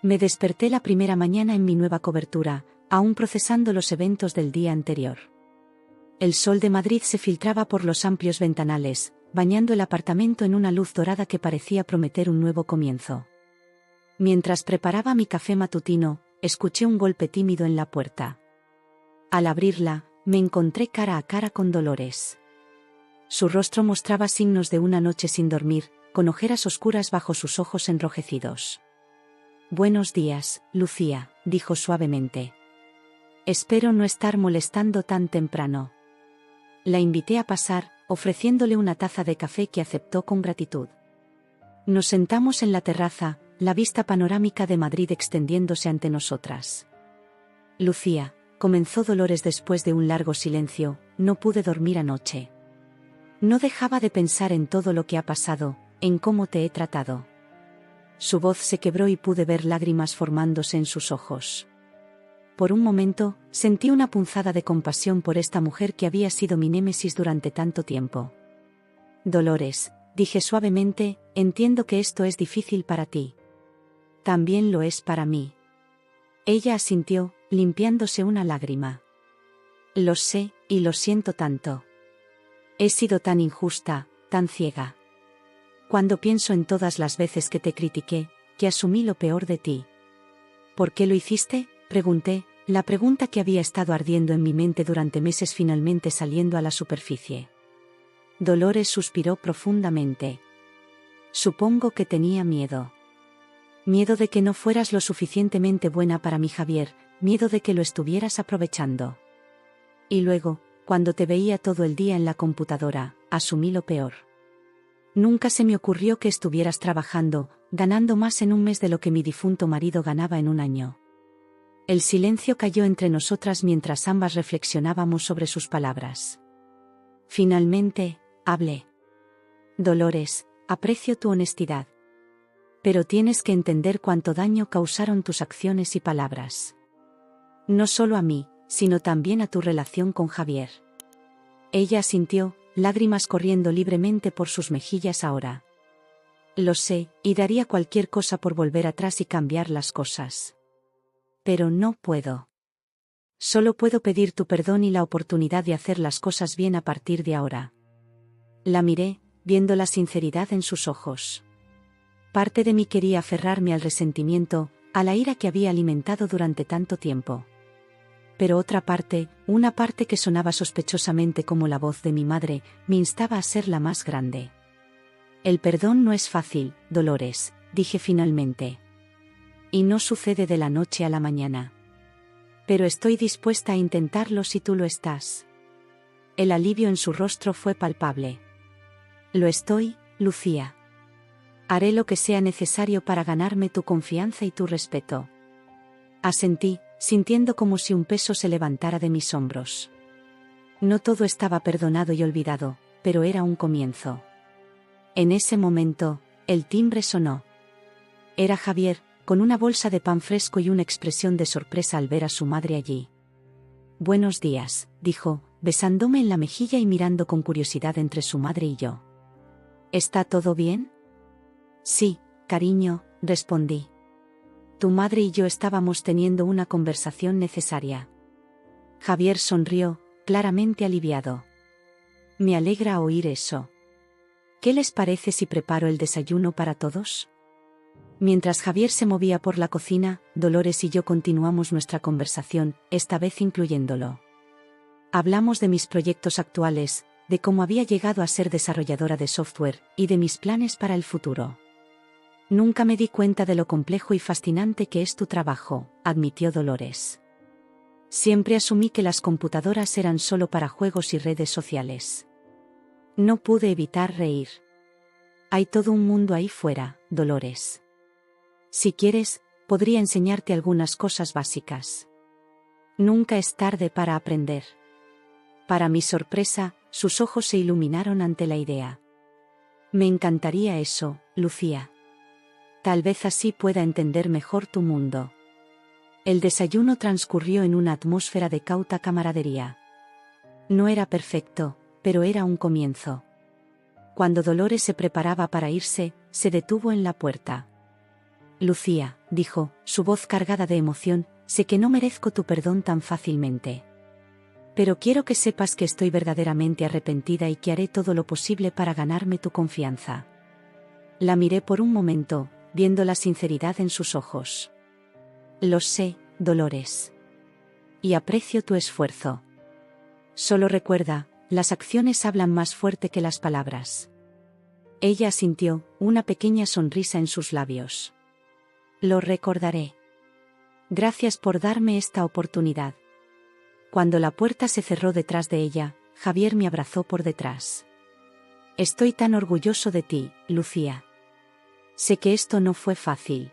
Me desperté la primera mañana en mi nueva cobertura, aún procesando los eventos del día anterior. El sol de Madrid se filtraba por los amplios ventanales, bañando el apartamento en una luz dorada que parecía prometer un nuevo comienzo. Mientras preparaba mi café matutino, escuché un golpe tímido en la puerta. Al abrirla, me encontré cara a cara con Dolores. Su rostro mostraba signos de una noche sin dormir, con ojeras oscuras bajo sus ojos enrojecidos. Buenos días, Lucía, dijo suavemente. Espero no estar molestando tan temprano. La invité a pasar, ofreciéndole una taza de café que aceptó con gratitud. Nos sentamos en la terraza, la vista panorámica de Madrid extendiéndose ante nosotras. Lucía, comenzó Dolores después de un largo silencio, no pude dormir anoche. No dejaba de pensar en todo lo que ha pasado, en cómo te he tratado. Su voz se quebró y pude ver lágrimas formándose en sus ojos. Por un momento, sentí una punzada de compasión por esta mujer que había sido mi némesis durante tanto tiempo. Dolores, dije suavemente, entiendo que esto es difícil para ti. También lo es para mí. Ella asintió, limpiándose una lágrima. Lo sé, y lo siento tanto. He sido tan injusta, tan ciega. Cuando pienso en todas las veces que te critiqué, que asumí lo peor de ti. ¿Por qué lo hiciste?, pregunté, la pregunta que había estado ardiendo en mi mente durante meses finalmente saliendo a la superficie. Dolores suspiró profundamente. Supongo que tenía miedo. Miedo de que no fueras lo suficientemente buena para mí, Javier, miedo de que lo estuvieras aprovechando. Y luego, cuando te veía todo el día en la computadora, asumí lo peor. Nunca se me ocurrió que estuvieras trabajando, ganando más en un mes de lo que mi difunto marido ganaba en un año. El silencio cayó entre nosotras mientras ambas reflexionábamos sobre sus palabras. Finalmente, hablé. Dolores, aprecio tu honestidad. Pero tienes que entender cuánto daño causaron tus acciones y palabras. No solo a mí, sino también a tu relación con Javier. Ella asintió, lágrimas corriendo libremente por sus mejillas ahora. Lo sé, y daría cualquier cosa por volver atrás y cambiar las cosas. Pero no puedo. Solo puedo pedir tu perdón y la oportunidad de hacer las cosas bien a partir de ahora. La miré, viendo la sinceridad en sus ojos. Parte de mí quería aferrarme al resentimiento, a la ira que había alimentado durante tanto tiempo. Pero otra parte, una parte que sonaba sospechosamente como la voz de mi madre, me instaba a ser la más grande. El perdón no es fácil, Dolores, dije finalmente. Y no sucede de la noche a la mañana. Pero estoy dispuesta a intentarlo si tú lo estás. El alivio en su rostro fue palpable. Lo estoy, Lucía. Haré lo que sea necesario para ganarme tu confianza y tu respeto. Asentí, sintiendo como si un peso se levantara de mis hombros. No todo estaba perdonado y olvidado, pero era un comienzo. En ese momento, el timbre sonó. Era Javier, con una bolsa de pan fresco y una expresión de sorpresa al ver a su madre allí. Buenos días, dijo, besándome en la mejilla y mirando con curiosidad entre su madre y yo. ¿Está todo bien? Sí, cariño, respondí. Tu madre y yo estábamos teniendo una conversación necesaria. Javier sonrió, claramente aliviado. Me alegra oír eso. ¿Qué les parece si preparo el desayuno para todos? Mientras Javier se movía por la cocina, Dolores y yo continuamos nuestra conversación, esta vez incluyéndolo. Hablamos de mis proyectos actuales, de cómo había llegado a ser desarrolladora de software, y de mis planes para el futuro. Nunca me di cuenta de lo complejo y fascinante que es tu trabajo, admitió Dolores. Siempre asumí que las computadoras eran solo para juegos y redes sociales. No pude evitar reír. Hay todo un mundo ahí fuera, Dolores. Si quieres, podría enseñarte algunas cosas básicas. Nunca es tarde para aprender. Para mi sorpresa, sus ojos se iluminaron ante la idea. Me encantaría eso, Lucía. Tal vez así pueda entender mejor tu mundo. El desayuno transcurrió en una atmósfera de cauta camaradería. No era perfecto, pero era un comienzo. Cuando Dolores se preparaba para irse, se detuvo en la puerta. Lucía, dijo, su voz cargada de emoción, sé que no merezco tu perdón tan fácilmente. Pero quiero que sepas que estoy verdaderamente arrepentida y que haré todo lo posible para ganarme tu confianza. La miré por un momento, viendo la sinceridad en sus ojos. Lo sé, Dolores. Y aprecio tu esfuerzo. Solo recuerda, las acciones hablan más fuerte que las palabras. Ella asintió, una pequeña sonrisa en sus labios. Lo recordaré. Gracias por darme esta oportunidad. Cuando la puerta se cerró detrás de ella, Javier me abrazó por detrás. Estoy tan orgulloso de ti, Lucía. Sé que esto no fue fácil.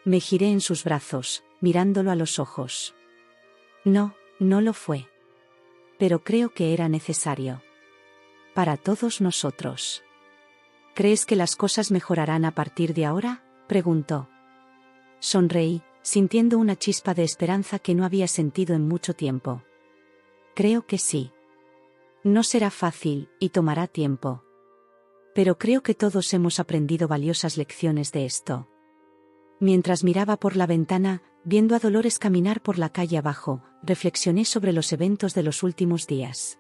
Me giré en sus brazos, mirándolo a los ojos. No, no lo fue. Pero creo que era necesario. Para todos nosotros. ¿Crees que las cosas mejorarán a partir de ahora?, preguntó. Sonreí, sintiendo una chispa de esperanza que no había sentido en mucho tiempo. Creo que sí. No será fácil, y tomará tiempo. Pero creo que todos hemos aprendido valiosas lecciones de esto. Mientras miraba por la ventana, viendo a Dolores caminar por la calle abajo, reflexioné sobre los eventos de los últimos días.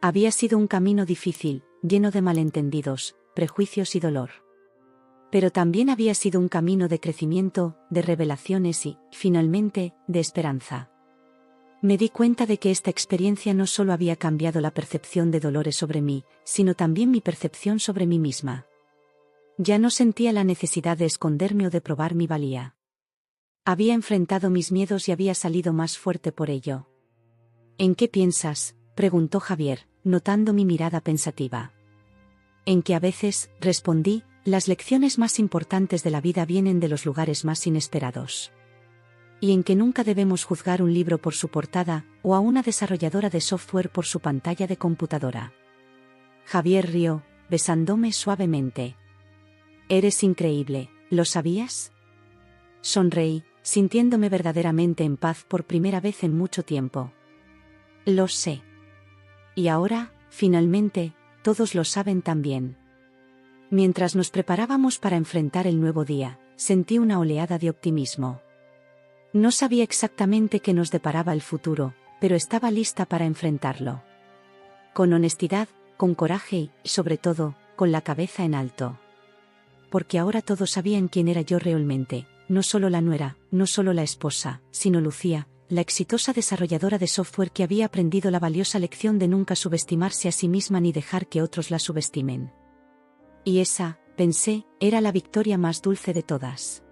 Había sido un camino difícil, lleno de malentendidos, prejuicios y dolor. Pero también había sido un camino de crecimiento, de revelaciones y, finalmente, de esperanza. Me di cuenta de que esta experiencia no solo había cambiado la percepción de Dolores sobre mí, sino también mi percepción sobre mí misma. Ya no sentía la necesidad de esconderme o de probar mi valía. Había enfrentado mis miedos y había salido más fuerte por ello. ¿En qué piensas?, preguntó Javier, notando mi mirada pensativa. En que a veces, respondí, las lecciones más importantes de la vida vienen de los lugares más inesperados. Y en que nunca debemos juzgar un libro por su portada, o a una desarrolladora de software por su pantalla de computadora. Javier rió, besándome suavemente. Eres increíble, ¿lo sabías? Sonreí, sintiéndome verdaderamente en paz por primera vez en mucho tiempo. Lo sé. Y ahora, finalmente, todos lo saben también. Mientras nos preparábamos para enfrentar el nuevo día, sentí una oleada de optimismo. No sabía exactamente qué nos deparaba el futuro, pero estaba lista para enfrentarlo. Con honestidad, con coraje y, sobre todo, con la cabeza en alto. Porque ahora todos sabían quién era yo realmente, no solo la nuera, no solo la esposa, sino Lucía, la exitosa desarrolladora de software que había aprendido la valiosa lección de nunca subestimarse a sí misma ni dejar que otros la subestimen. Y esa, pensé, era la victoria más dulce de todas.